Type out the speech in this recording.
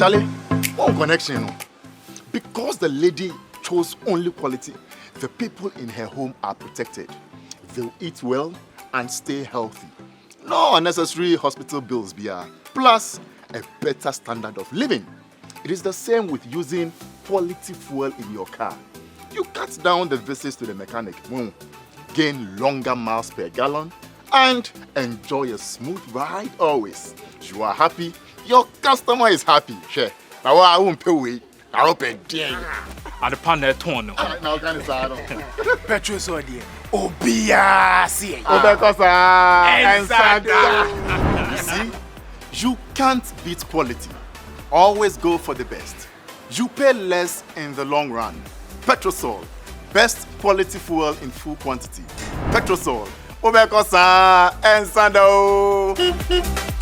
Charlie, one connection. Because the lady chose only quality, the people in her home are protected. They'll eat well and stay healthy. No unnecessary hospital bills, plus a better standard of living. It is the same with using quality fuel in your car. You cut down the visits to the mechanic, gain longer miles per gallon, and enjoy a smooth ride always. You are happy, your customer is happy. Share. Now I won't pay away. I will pay dear. At the panel torn. Now can it's sad. Petrosol dear. Obia see. You see, you can't beat quality. Always go for the best. You pay less in the long run. Petrosol, best quality fuel in full quantity. Petrosol, Obekosa and Sando.